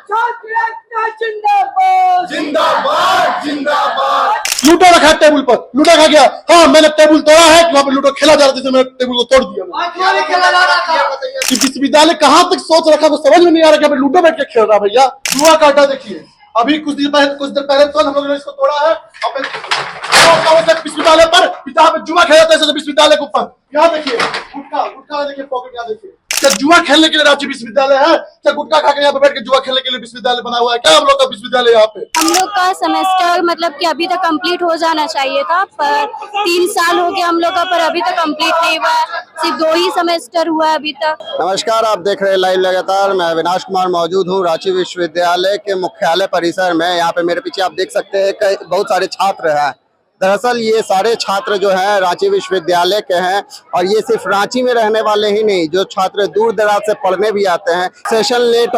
छात्र एकता जिंदाबाद जिंदाबाद जिंदाबाद। लूडो रखा टेबल पर, लूडो खा गया। हाँ, मैंने टेबल तोड़ा है, वहाँ पे लूडो खेला जा रहा था, मैंने टेबल को तोड़ दिया। खेला जा रहा था। विश्वविद्यालय कहाँ तक सोच रखा वो समझ में नहीं आ रहा कि अभी लूडो बैठ के खेल रहा भैया। जुआ का अड्डा देखिए, अभी कुछ देर पहले तो हम लोगों ने इसको तोड़ा है। विश्वविद्यालय पर जहाँ पे जुआ खेला था विश्वविद्यालय के ऊपर, यहाँ देखिए गुटखा गुटखा देखिए, पॉकेट यहाँ देखिए। क्या जुआ खेलने के लिए रांची विश्वविद्यालय है? क्या गुटखा खा के यहाँ पे बैठ के जुआ खेलने के लिए विश्वविद्यालय बना हुआ है? क्या हम लोग का विश्वविद्यालय यहाँ पे? हम लोग का सेमेस्टर मतलब कि अभी तक कंप्लीट हो जाना चाहिए था, पर 3 साल हो गया हम लोग का, पर अभी तक कंप्लीट नहीं हुआ है। सिर्फ 2 ही सेमेस्टर हुआ है अभी तक। नमस्कार, आप देख रहे हैं लाइव लगातार। मैं अविनाश कुमार मौजूद हूँ रांची विश्वविद्यालय के मुख्यालय परिसर में। यहाँ पे मेरे पीछे आप देख सकते हैं कि बहुत सारे छात्र हैं। दरअसल ये सारे छात्र जो हैं रांची विश्वविद्यालय के हैं, और ये सिर्फ रांची में रहने वाले ही नहीं, जो छात्र दूर दराज से पढ़ने भी आते हैं। सेशन लेट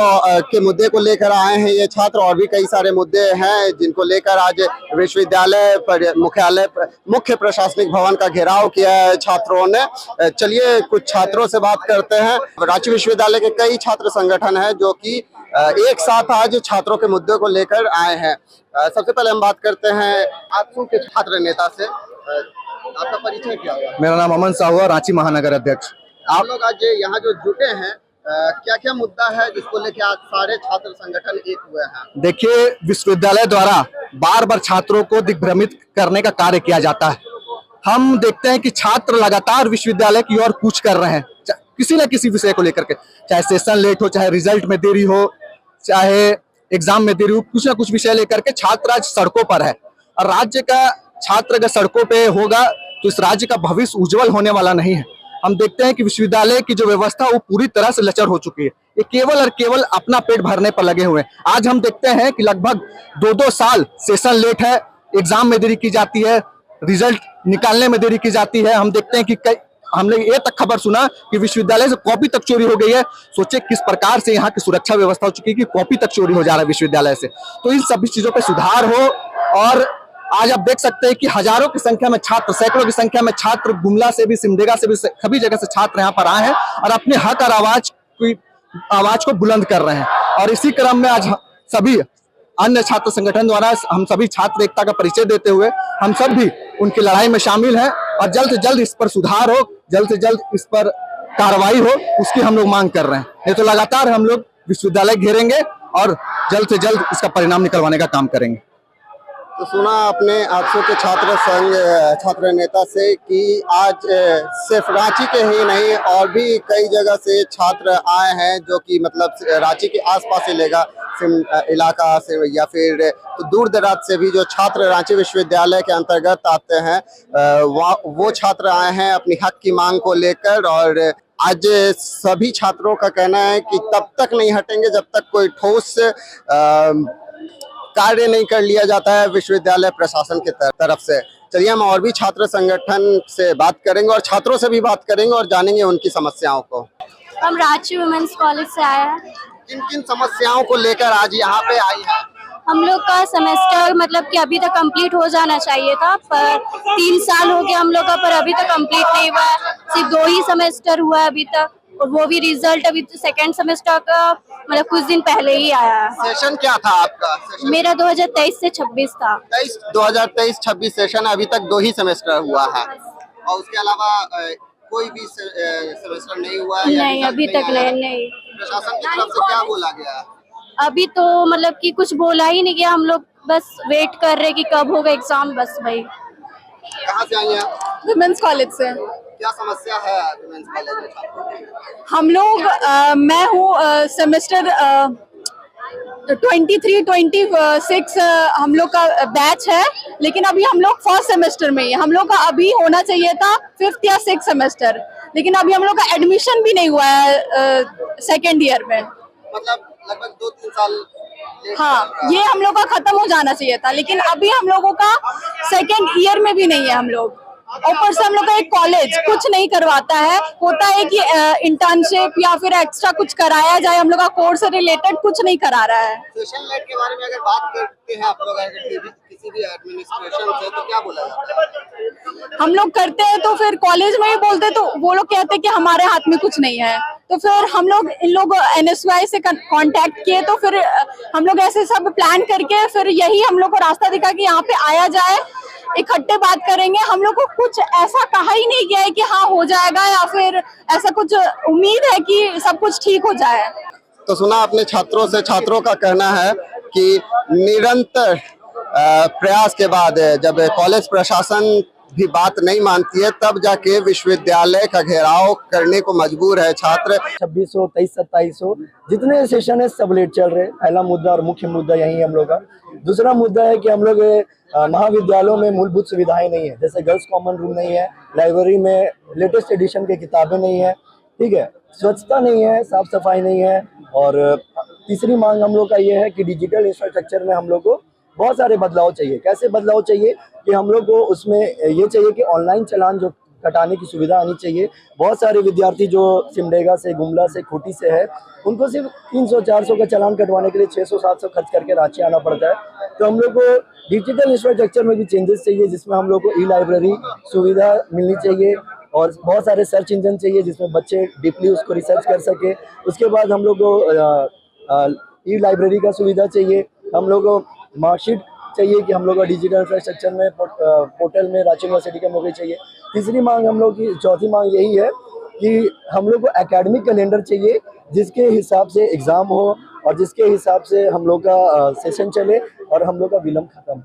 के मुद्दे को लेकर आए हैं ये छात्र, और भी कई सारे मुद्दे हैं जिनको लेकर आज विश्वविद्यालय पर मुख्यालय मुख्य प्रशासनिक भवन का घेराव किया है छात्रों ने। चलिए कुछ छात्रों से बात करते हैं। रांची विश्वविद्यालय के कई छात्र संगठन हैं जो कि एक साथ आज छात्रों के मुद्दे को लेकर आए हैं। सबसे पहले हम बात करते हैं आजसू के छात्र नेता से। आपका परिचय क्या होगा? मेरा नाम अमन साहू, रांची महानगर अध्यक्ष। आप लोग आज यहाँ जो जुटे हैं, क्या क्या मुद्दा है जिसको लेकर आज सारे छात्र संगठन एक हुए हैं? देखिए, विश्वविद्यालय द्वारा बार बार छात्रों को दिग्भ्रमित करने का कार्य किया जाता है। हम देखते हैं कि छात्र लगातार विश्वविद्यालय की ओर कूच कर रहे हैं, किसी न किसी विषय को लेकर के, चाहे सेशन लेट हो, चाहे रिजल्ट में देरी हो, चाहे एग्जाम में देरी हो, कुछ ना कुछ विषय लेकर के छात्र आज सड़कों पर है। और राज्य का छात्र अगर सड़कों पे होगा तो इस राज्य का भविष्य उज्जवल होने वाला नहीं है। हम देखते हैं कि विश्वविद्यालय की जो व्यवस्था वो पूरी तरह से लचर हो चुकी है। ये केवल और केवल अपना पेट भरने पर लगे हुए हैं। आज हम देखते हैं कि लगभग 2-2 साल सेशन लेट है, एग्जाम में देरी की जाती है, रिजल्ट निकालने में देरी की जाती है। हम देखते हैं कि हमने ये तक खबर सुना कि विश्वविद्यालय से कॉपी तक चोरी हो गई है। सोचे किस प्रकार से यहाँ की सुरक्षा व्यवस्था हो चुकी है कि कॉपी तक चोरी हो जा रहा है विश्वविद्यालय से। तो इन सभी चीजों पे सुधार हो। और आज आप देख सकते हैं कि हजारों की संख्या में छात्र, सैकड़ों की संख्या में छात्र गुमला से भी, सिमडेगा से भी, सभी जगह से छात्र यहाँ पर आए हैं और अपने हक और आवाज को बुलंद कर रहे हैं। और इसी क्रम में आज सभी अन्य छात्र संगठन द्वारा हम सभी छात्र एकता का परिचय देते हुए हम सब भी उनकी लड़ाई में शामिल हैं, और जल्द से जल्द इस पर सुधार हो, जल्द से जल्द इस पर कार्रवाई हो, उसकी हम लोग मांग कर रहे हैं। नहीं तो लगातार हम लोग विश्वविद्यालय घेरेंगे और जल्द से जल्द इसका परिणाम निकलवाने का काम करेंगे। तो सुना आपने आजसू के छात्र संघ छात्र नेता से कि आज सिर्फ रांची के ही नहीं और भी कई जगह से छात्र आए हैं, जो कि मतलब रांची के आसपास से लेगा इलाका से या फिर तो दूर दराज से भी जो छात्र रांची विश्वविद्यालय के अंतर्गत आते हैं, वो छात्र आए हैं अपनी हक की मांग को लेकर। और आज सभी छात्रों का कहना है कि तब तक नहीं हटेंगे जब तक कोई ठोस कार्य नहीं कर लिया जाता है विश्वविद्यालय प्रशासन की तरफ से। चलिए हम और भी छात्र संगठन से बात करेंगे और छात्रों से भी बात करेंगे और जानेंगे उनकी समस्याओं को। हम रांची वुमेन्स कॉलेज से आए हैं। किन किन समस्याओं को लेकर आज यहाँ पे आई है? हम लोग का सेमेस्टर मतलब कि अभी तक कंप्लीट हो जाना चाहिए था, पर 3 साल हो गया हम लोग का, पर अभी तक कंप्लीट नहीं हुआ है। सिर्फ 2 ही सेमेस्टर हुआ है अभी तक, और वो भी रिजल्ट अभी सेकेंड सेमेस्टर का मतलब कुछ दिन पहले ही आया है। सेशन क्या था आपका? मेरा 2023 से 26 था। 2023-26 सेशन, अभी तक 2 ही सेमेस्टर हुआ है और उसके अलावा कोई भी सेमेस्टर नहीं हुआ है? नहीं, अभी तक नहीं। प्रशासन की तरफ से क्या बोला गया? अभी तो मतलब कि कुछ बोला ही नहीं गया। हम लोग बस वेट कर रहे कि कब होगा एग्जाम, बस भाई। कहाँ से आई हैं? वुमेन्स कॉलेज से। क्या समस्या है वुमेन्स कॉलेज में छात्रों की? हम लोग मैं हूँ सेमेस्टर 23-26 हम लोग का बैच है, लेकिन अभी हम लोग फर्स्ट सेमेस्टर में ही। हम लोग का अभी होना चाहिए था 5th या 6th सेमेस्टर, लेकिन अभी हम लोग का एडमिशन भी नहीं हुआ है सेकेंड ईयर में। मतलब लगभग 2-3 साल। हाँ, ये हम लोग का खत्म हो जाना चाहिए था, लेकिन अभी हम लोगों का सेकेंड ईयर में भी नहीं है हम लोग। ऊपर से हम लोग का एक कॉलेज कुछ नहीं करवाता है। होता है कि इंटर्नशिप या फिर एक्स्ट्रा कुछ कराया जाए, हम लोग का कोर्स से रिलेटेड कुछ नहीं करा रहा है। सेशन लेट के बारे में अगर बात करते हैं आप लोग, किसी किसी भी एडमिनिस्ट्रेशन से, तो क्या बोला जाता है? हम लोग करते हैं तो फिर कॉलेज में ही बोलते तो वो लोग कहते हैं कि हमारे हाथ में कुछ नहीं है। तो फिर हम लोग इन लोग NSY से कांटेक्ट किए, तो फिर हम लोग ऐसे सब प्लान करके फिर यही हम लोग को रास्ता दिखा कि यहाँ पे आया जाए, इकट्ठे बात करेंगे। हम लोग को कुछ ऐसा कहा ही नहीं गया है कि हाँ हो जाएगा, या फिर ऐसा कुछ उम्मीद है कि सब कुछ ठीक हो जाए। तो सुना अपने छात्रों से, छात्रों का कहना है कि निरंतर प्रयास के बाद जब कॉलेज प्रशासन भी बात नहीं मानती है, तब जाके विश्वविद्यालय का घेराव करने को मजबूर है छात्र। 2600, 2300, 2700 जितने सेशन है सब लेट चल रहे हैं। पहला मुद्दा और मुख्य मुद्दा यही है हम लोग का। दूसरा मुद्दा है कि हम लोग महाविद्यालयों में मूलभूत सुविधाएं नहीं है, जैसे गर्ल्स कॉमन रूम नहीं है, लाइब्रेरी में लेटेस्ट एडिशन की किताबें नहीं है, ठीक है, स्वच्छता नहीं है, साफ सफाई नहीं है। और तीसरी मांग हम लोग का ये है कि डिजिटल इंफ्रास्ट्रक्चर में हम लोग को बहुत सारे बदलाव चाहिए। कैसे बदलाव चाहिए कि हम लोग को उसमें ये चाहिए कि ऑनलाइन चालान जो कटाने की सुविधा आनी चाहिए। बहुत सारे विद्यार्थी जो सिमडेगा से, गुमला से, खूंटी से है, उनको सिर्फ 300-400 का चालान कटवाने के लिए 600-700 खर्च करके रांची आना पड़ता है। तो हम लोग को डिजिटल इंफ्रास्ट्रक्चर में भी चेंजेस चाहिए, जिसमें हम लोग को ई-लाइब्रेरी सुविधा मिलनी चाहिए और बहुत सारे सर्च इंजन चाहिए जिसमें बच्चे डीपली उसको रिसर्च कर सके। उसके बाद हम लोग को ई-लाइब्रेरी का सुविधा चाहिए। हम लोग को मार्कशीट चाहिए कि हम लोग का डिजिटल इंफ्रास्ट्रक्चर में पोर्टल में रांची यूनिवर्सिटी का मौके चाहिए। तीसरी मांग हम लोग की, चौथी मांग यही है कि हम लोग को एकेडमिक कैलेंडर चाहिए जिसके हिसाब से एग्ज़ाम हो और जिसके हिसाब से हम लोग का सेशन चले और हम लोग का विलम्ब खत्म हो।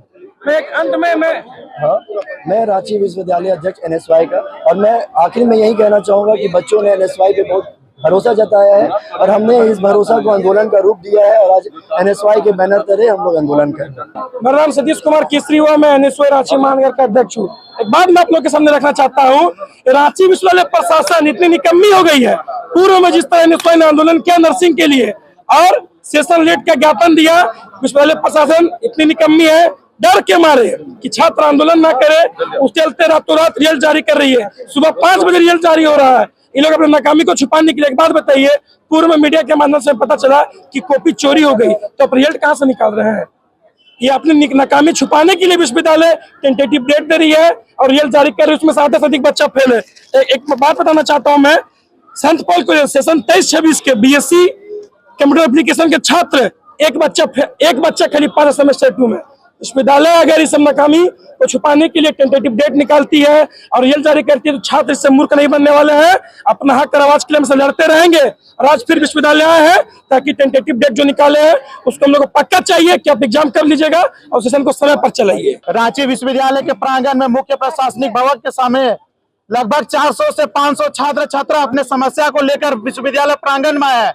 मैं रांची विश्वविद्यालय अध्यक्ष NSY का, और मैं आखिर में यही कहना चाहूँगा कि बच्चों ने NSY पे बहुत भरोसा जताया है और हमने इस भरोसा को आंदोलन का रूप दिया है और आज NSY के बैनर तले हम लोग आंदोलन कर रहे हैं। मेरा नाम सतीश कुमार केसरी हुआ, मैं NSY रांची महानगर का अध्यक्ष हूँ। एक बात मैं आप लोग के सामने रखना चाहता हूँ, रांची विश्वविद्यालय प्रशासन इतनी निकम्मी हो गई है। पूर्व में जिस तरह NSY ने आंदोलन किया नर्सिंग के लिए और सेशन लेट का ज्ञापन दिया, विश्वविद्यालय प्रशासन इतनी निकम्मी है, डर के मारे कि छात्र आंदोलन ना करे, उस चलते रातों रात रिजल्ट जारी कर रही है। सुबह 5 बजे रिजल्ट जारी हो रहा है। इन लोग अपनी नाकामी को छुपाने के लिए। एक बात बताइए, पूर्व में मीडिया के माध्यम से पता चला कि कॉपी चोरी हो गई, तो अब रिजल्ट कहाँ से निकाल रहे हैं? ये अपनी नाकामी छुपाने के लिए विश्वविद्यालय टेंटेटिव डेट दे रही है और रिजल्ट जारी कर रही है, उसमें 7 से अधिक बच्चा फेल है। एक बात बताना चाहता हूँ मैं, सेंट पॉल कॉलेज सेशन 23-26 के BSc कंप्यूटर एप्लीकेशन के छात्र एक बच्चा खाली 5 सेमेस्टर 2 में। विश्वविद्यालय अगर इस नाकामी को छुपाने के लिए टेंटेटिव डेट निकालती है और रिजल्ट जारी करती है, तो छात्र इससे मूर्ख नहीं बनने वाले हैं। अपना हक और आवाज के लिए हम सब लड़ते रहेंगे और आज फिर विश्वविद्यालय आए हैं ताकि टेंटेटिव डेट जो निकाले हैं उसको हम लोग को पक्का चाहिए कि आप एग्जाम कर लीजिएगा और सेशन को समय पर चलाइए। रांची विश्वविद्यालय के प्रांगण में मुख्य प्रशासनिक भवन के सामने लगभग 400 से 500 छात्र छात्रा अपने समस्या को लेकर विश्वविद्यालय प्रांगण में है।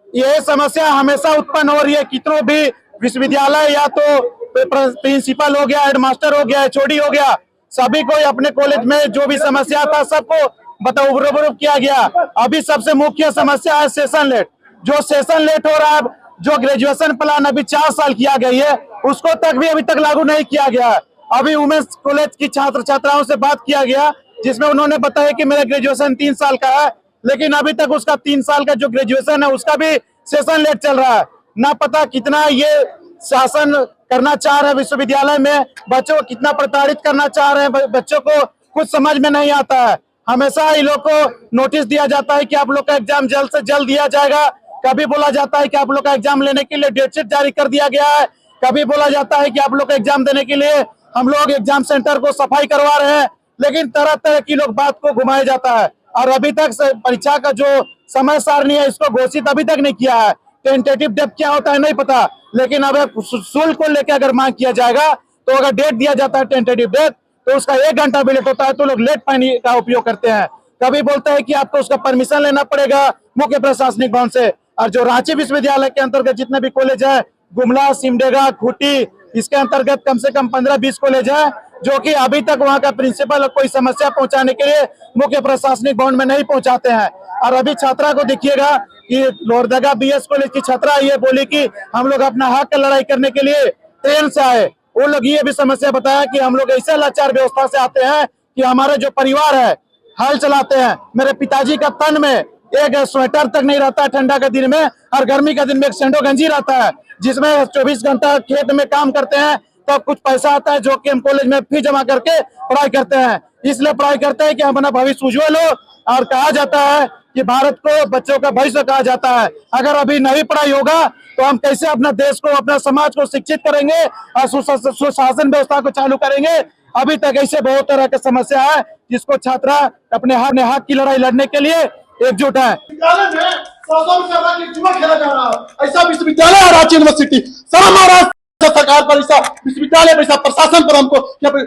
यह समस्या हमेशा उत्पन्न हो रही है। कितनों भी विश्वविद्यालय या तो प्रिंसिपल हो गया, हेडमास्टर हो गया, HOD हो गया, सभी को अपने कॉलेज में जो भी समस्या था सबको रूबरू किया गया। अभी सबसे मुख्य समस्या है सेशन लेट। जो सेशन लेट हो रहा है, जो ग्रेजुएशन प्लान अभी 4 साल किया गई है, उसको तक भी अभी तक लागू नहीं किया गया। अभी वुमेन्स कॉलेज की छात्र छात्राओं से बात किया गया जिसमें उन्होंने बताया कि मेरा ग्रेजुएशन 3 साल का है, लेकिन अभी तक उसका 3 साल का जो ग्रेजुएशन है उसका भी सेशन लेट चल रहा है। ना पता कितना ये शासन करना चाह रहे हैं विश्वविद्यालय में, बच्चों को कितना प्रताड़ित करना चाह रहे हैं, बच्चों को कुछ समझ में नहीं आता है। हमेशा इन लोग को नोटिस दिया जाता है कि आप लोग का एग्जाम जल्द से जल्द दिया जाएगा। कभी बोला जाता है कि आप लोग का एग्जाम लेने के लिए डेट शीट जारी कर दिया गया है, कभी बोला जाता है कि आप लोग का एग्जाम देने के लिए हम लोग एग्जाम सेंटर को सफाई करवा रहे हैं, लेकिन तरह तरह की लोग बात को घुमाया जाता है। और अभी तक परीक्षा का जो समय सारणी है इसको घोषित अभी तक नहीं किया है। टेंटेटिव डेट क्या होता है नहीं पता, लेकिन अब शुल्क को लेकर अगर मांग किया जाएगा तो अगर डेट दिया जाता है टेंटेटिव डेट तो उसका 1 घंटा भी लेट होता है तो लोग लेट पानी का उपयोग करते हैं। कभी बोलते हैं कि आपको उसका परमिशन लेना पड़ेगा मुख्य प्रशासनिक भवन से। और जो रांची विश्वविद्यालय के अंतर्गत जितने भी कॉलेज है, गुमला, सिमडेगा, खूंटी, इसके अंतर्गत कम से कम 15-20 कॉलेज है जो कि अभी तक वहाँ का प्रिंसिपल कोई समस्या पहुंचाने के लिए मुख्य प्रशासनिक भवन में नहीं पहुंचाते हैं। और अभी छात्रा को देखिएगा कि लोहरदगा BS कॉलेज की छात्रा ये बोली कि हम लोग अपना हक का लड़ाई करने के लिए ट्रेन से आए। वो लोग ये भी समस्या बताया कि हम लोग ऐसे लाचार व्यवस्था से आते हैं कि हमारे जो परिवार है हल चलाते हैं। मेरे पिताजी का तन में एक स्वेटर तक नहीं रहता है ठंडा के दिन में, और गर्मी के दिन में एक सेंडो गंजी रहता है जिसमें 24 घंटा खेत में काम करते हैं, तब कुछ पैसा आता है जो कि हम कॉलेज में फीस जमा करके पढ़ाई करते हैं। इसलिए पढ़ाई करते हैं कि अपना भविष्य उज्जवल हो। और कहा जाता है कि भारत को बच्चों का भविष्य कहा जाता है। अगर अभी नहीं पढ़ाई होगा तो हम कैसे अपना देश को, अपना समाज को शिक्षित करेंगे और सुशासन व्यवस्था को चालू करेंगे। अभी तक ऐसे बहुत तरह की समस्या है जिसको छात्रा अपने हक की लड़ाई लड़ने के लिए एकजुट है। विद्यालय में 100 रुपया की जुआ खेला जा रहा है। ऐसा विश्वविद्यालय है रांची यूनिवर्सिटी। सारा महाराष्ट्र सरकार पर, ऐसा विश्वविद्यालय पर, ऐसा प्रशासन पर हमको यहाँ पे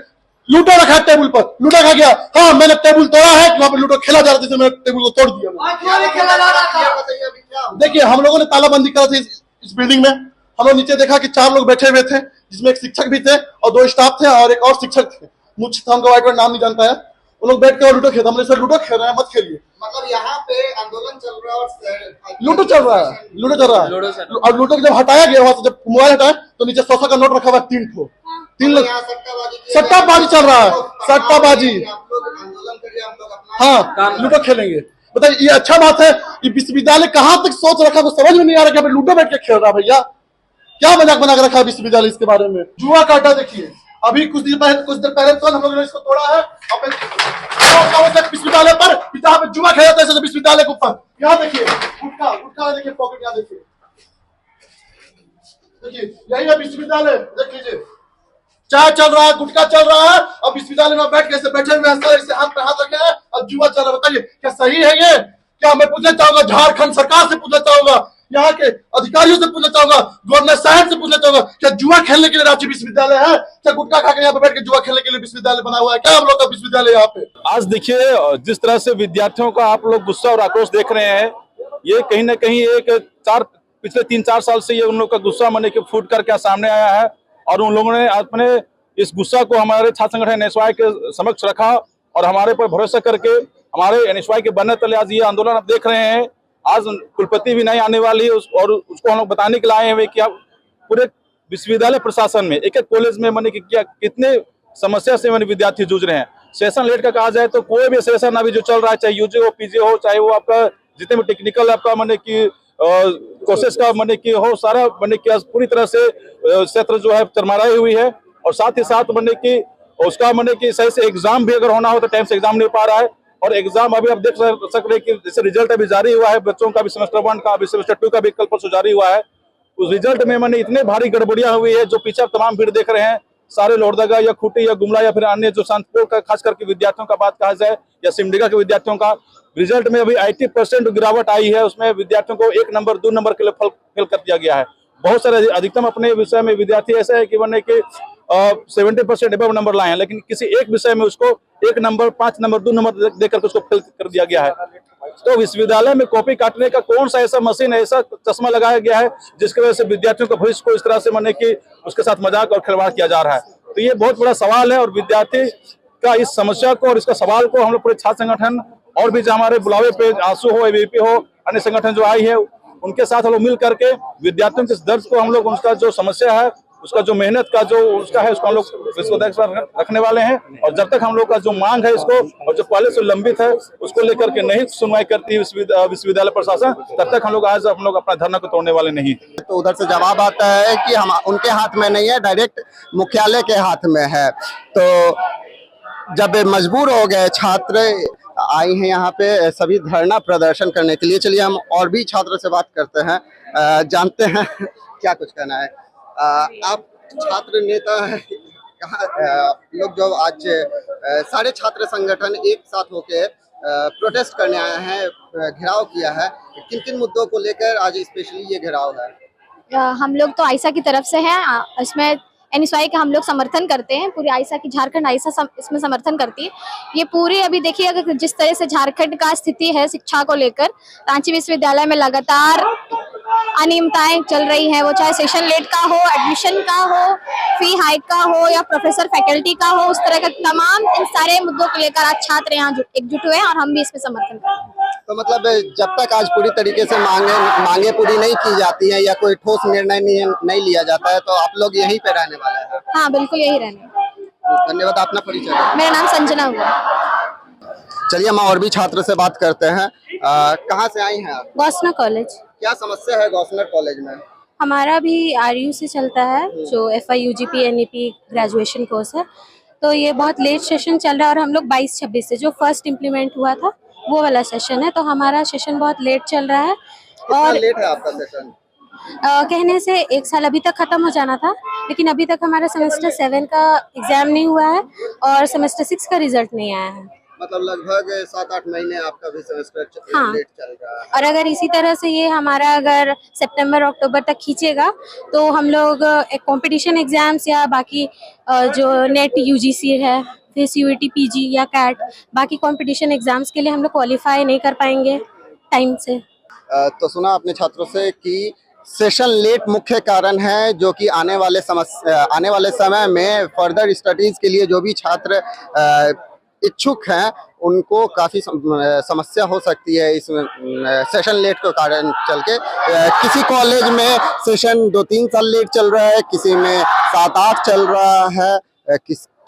लूडो रखा है टेबल पर। लूडो खा गया। हाँ, मैंने टेबल तोड़ा है कि वहाँ पे लूडो खेला जा रहा था, मैंने टेबल को तोड़ दिया। आज क्यों नहीं खेला जा रहा था? देखिए, हम लोगों ने तालाबंदी करा थी इस बिल्डिंग में। हम लोग नीचे देखा कि 4 लोग बैठे हुए थे, जिसमें एक शिक्षक भी थे और 2 स्टाफ थे और एक और शिक्षक थे। मुझे हमको वाइट नाम नहीं जानता है। वो लोग बैठ के लूडो खेलते। हमने सर लूडो खेल रहे हैं, मत खेलिए। मतलब यहाँ पे आंदोलन चल रहा है और लूडो चल रहा है, लूडो चल रहा है। और लूडो जब हटाया गया वहां से, जब मोबाइल हटाया तो नीचे 100 का नोट रखा हुआ 3 ठो। 3 लोग सट्टाबाजी चल रहा है, सट्टाबाजी। आप लोग आंदोलन करिए, हम लोग अपना हाँ, लूडो खेलेंगे। बताइए, ये अच्छा बात है। ये विश्वविद्यालय कहाँ तक सोच रखा है, समझ में नहीं आ रहा कि लूडो बैठ के खेल रहा है। भैया, क्या मजाक बना के रखा है विश्वविद्यालय इसके बारे में। जुआ काटा देखिए, अभी कुछ देर पहले तो हम लोगों ने इसको तोड़ा है। विश्वविद्यालय पर जहाँ पे जुआ खेला जाता है विश्वविद्यालय के ऊपर। यहाँ देखिए गुटखा, गुटखा देखिए, पॉकेट यहाँ देखिए, देखिए यही है विश्वविद्यालय। देख लीजिए, चाय चल रहा है, गुटखा चल रहा है और विश्वविद्यालय में बैठ के ऐसे बैठे हुए हैं, ऐसे हाथ पे हाथ रखे हैं और जुआ चल रहा है। बताइए, क्या सही है ये? क्या मैं पूछना चाहूंगा, झारखंड सरकार से पूछना चाहूंगा, यहाँ के अधिकारियों से पूछना चाहूंगा, गवर्नर साहब से पूछना चाहूंगा, क्या जुआ खेलने के लिए रांची विश्वविद्यालय है? क्या गुटखा खा के यहाँ पे बैठ के जुआ खेलने के लिए विश्वविद्यालय बना हुआ है? क्या हम लोग का विश्वविद्यालय यहाँ पे? आज देखिए, जिस तरह से विद्यार्थियों का आप लोग गुस्सा और आक्रोश देख रहे हैं, ये कहीं ना कहीं पिछले 3-4 साल से ये उन लोग का गुस्सा माने कि फूट करके सामने आया है। और उन लोगों ने अपने इस गुस्सा को हमारे छात्र संगठन एनएसवाई के समक्ष रखा और हमारे पर भरोसा करके हमारे एनएसवाई के बनने तले आज ये आंदोलन आप देख रहे हैं। आज कुलपति भी नहीं आने वाली है और उसको हम लोग बताने के लिए आए हुए कि आप पूरे विश्वविद्यालय प्रशासन में एक कॉलेज में मैंने क्या कितने समस्या से मैंने विद्यार्थी जूझ रहे हैं। सेशन लेट का कहा जाए तो कोई भी सेशन अभी जो चल रहा है, चाहे यूजी हो, पीजी हो, चाहे वो आपका जितने भी टेक्निकल आपका मैंने की कोर्सेज का मैंने की हो, सारा मैंने की पूरी तरह से क्षेत्र जो है चरमराई हुई है। और साथ ही साथ मैंने की उसका मैंने की सही से एग्जाम भी अगर होना हो तो टाइम से एग्जाम नहीं पा रहा है। और एग्जाम अभी आप देख सक रहे कि जैसे रिजल्ट अभी जारी हुआ है, बच्चों का भी सेमेस्टर 1 का, अभी सेमेस्टर 2 का भी कल परसों जारी हुआ है। उस रिजल्ट में मैंने इतने भारी गड़बड़ियां हुई है, जो पीछे तमाम भीड़ देख रहे हैं, सारे लोहरदगा या खूंटी या गुमला या फिर अन्य जो शांतिपुर का खास करके विद्यार्थियों का बात कहा जाए या सिमडेगा के विद्यार्थियों का, रिजल्ट में अभी 80% गिरावट आई है। उसमें विद्यार्थियों को 1 नंबर 2 नंबर के लिए फेल कर दिया गया है। बहुत सारे अधिकतम अपने विषय में विद्यार्थी ऐसे है कि मैंने कि 70% एबव नंबर लाए हैं, लेकिन किसी एक विषय में उसको 1 नंबर 5 नंबर 2 नंबर देकर उसको फेल कर दिया गया है। तो विश्वविद्यालय में कॉपी काटने का कौन सा ऐसा मशीन, ऐसा चश्मा लगाया गया है जिसकी वजह से विद्यार्थियों का भविष्य को इस तरह से माने कि उसके साथ मजाक और खिलवाड़ किया जा रहा है। तो ये बहुत बड़ा सवाल है और विद्यार्थी का इस समस्या को और इसका सवाल को हम लोग पूरे छात्र संगठन और भी जो हमारे बुलावे पे आंसू हो, एबीपी हो, अन्य संगठन जो आई है उनके साथ हम लोग मिल करके विद्यार्थियों के दर्द को हम लोग उसका जो समस्या है, उसका जो मेहनत का जो उसका है, उसको हम लोग विश्वविद्यालय पर रखने वाले हैं। और जब तक हम लोग का जो मांग है इसको और जो पहले से लंबित है उसको लेकर के नहीं सुनवाई करती विश्वविद्यालय प्रशासन, तब तक हम लोग अपना धरना को तोड़ने वाले नहीं। तो उधर से जवाब आता है कि हम उनके हाथ में नहीं है, डायरेक्ट मुख्यालय के हाथ में है। तो जब मजबूर हो गए छात्र आए हैं यहाँ पे सभी धरना प्रदर्शन करने के लिए। चलिए हम और भी छात्रों से बात करते हैं, जानते हैं क्या कुछ कहना है। आप छात्र नेता हैं, कहाँ लोग जो आज सारे छात्र संगठन एक साथ होके प्रोटेस्ट करने आए हैं, घेराव किया है, किन किन मुद्दों को लेकर आज स्पेशली ये घेराव है? हम लोग तो आयसा की तरफ से हैं, इसमें एनएसवाई का हम लोग समर्थन करते हैं। पूरी आयसा की झारखंड आयसा इसमें समर्थन करती है। ये पूरे अभी देखिए अगर जिस तरह से झारखंड का स्थिति है शिक्षा को लेकर, रांची विश्वविद्यालय में लगातार अनियमितताएं चल रही हैं, वो चाहे सेशन लेट का हो, एडमिशन का हो, फी हाइक का हो या प्रोफेसर फैकल्टी का हो, उस तरह का तमाम इन सारे मुद्दों को लेकर आज छात्र यहाँ एकजुट हुए हैं और हम भी इसमें समर्थन करते हैं। तो मतलब जब तक आज पूरी तरीके से मांगे पूरी नहीं की जाती हैं या कोई ठोस निर्णय नहीं लिया जाता है तो आप लोग यहीं पे रहने वाले हैं? हाँ बिल्कुल यही रहने। धन्यवाद। अपना परिचय? मेरा नाम संजना हुआ। चलिए हम और भी छात्र से बात करते हैं। कहाँ से आई हैं आप? गौसना कॉलेज। क्या समस्या है गौसनर कॉलेज में? हमारा भी आरयू से चलता है, जो FIUGP NEP ग्रेजुएशन कोर्स है। तो ये बहुत लेट सेशन चल रहा है और हम लोग 22-26 से जो फर्स्ट इम्प्लीमेंट हुआ था वो वाला सेशन है, तो हमारा सेशन बहुत लेट चल रहा है। और लेट है आपका सेशन? कहने से 1 साल अभी तक खत्म हो जाना था, लेकिन अभी तक हमारा सेमेस्टर 7 का एग्जाम नहीं हुआ है और सेमेस्टर 6 का रिजल्ट नहीं आया है। मतलब लगभग 7-8 महीने आपका भी सेमेस्टर हाँ। लेट चल रहा है। और अगर इसी तरह से ये हमारा अगर सितंबर अक्टूबर तक खींचेगा तो हम लोग एक कंपटीशन एग्जाम्स या बाकी जो नेट UGC है, फिर CUET PG या CAT, बाकी कंपटीशन एग्जाम्स के लिए हम लोग क्वालिफाई नहीं कर पाएंगे टाइम से। तो सुना आपने छात्रों से कि सेशन लेट मुख्य कारण है, जो कि आने वाले समय में फर्दर स्टडीज के लिए जो भी छात्र इच्छुक हैं उनको काफ़ी समस्या हो सकती है इस सेशन लेट के कारण चल के। किसी कॉलेज में सेशन 2-3 साल लेट चल रहा है, किसी में 7-8 चल रहा है,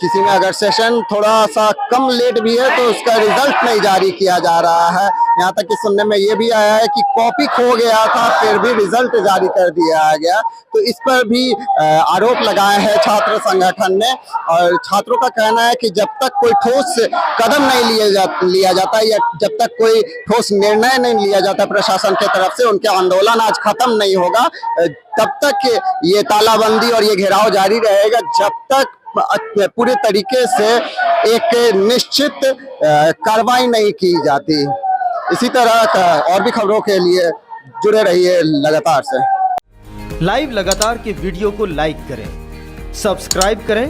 किसी में अगर सेशन थोड़ा सा कम लेट भी है तो उसका रिजल्ट नहीं जारी किया जा रहा है। यहाँ तक कि सुनने में ये भी आया है कि कॉपी खो गया था फिर भी रिजल्ट जारी कर दिया गया। तो इस पर भी आरोप लगाए हैं छात्र संगठन ने, और छात्रों का कहना है कि जब तक कोई ठोस कदम नहीं लिया जाता या जब तक कोई ठोस निर्णय नहीं लिया जाता प्रशासन की तरफ से, उनके आंदोलन आज खत्म नहीं होगा। तब तक ये तालाबंदी और ये घेराव जारी रहेगा जब तक पूरे तरीके से एक निश्चित कार्रवाई नहीं की जाती। इसी तरह का और भी खबरों के लिए जुड़े रहिए लगातार से। लाइव लगातार के वीडियो को लाइक करें, सब्सक्राइब करें